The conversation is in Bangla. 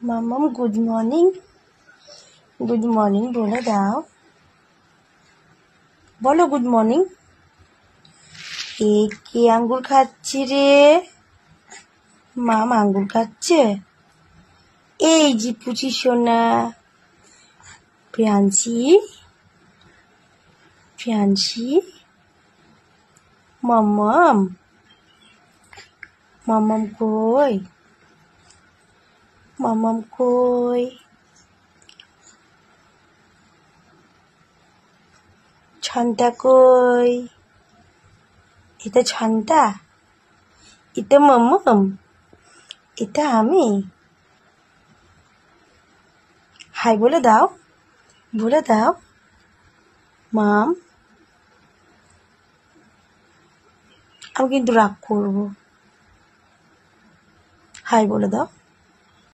মাম্মাম গুড মর্নিং বলে দাও, বলো গুড মর্নিং। এ কে আঙ্গুর খাচ্ছি রে? মাম আঙ্গুর খাচ্ছে। এই যে পুচি সোনা প্রিয়াংশী মাম্মাম কই ছানটা কই? এটা ছানটা, এটা মাম্মাম, এটা আমি। হাই বলে দাও মাম। আমি কিন্তু রাগ করবো। হাই বলে দাও।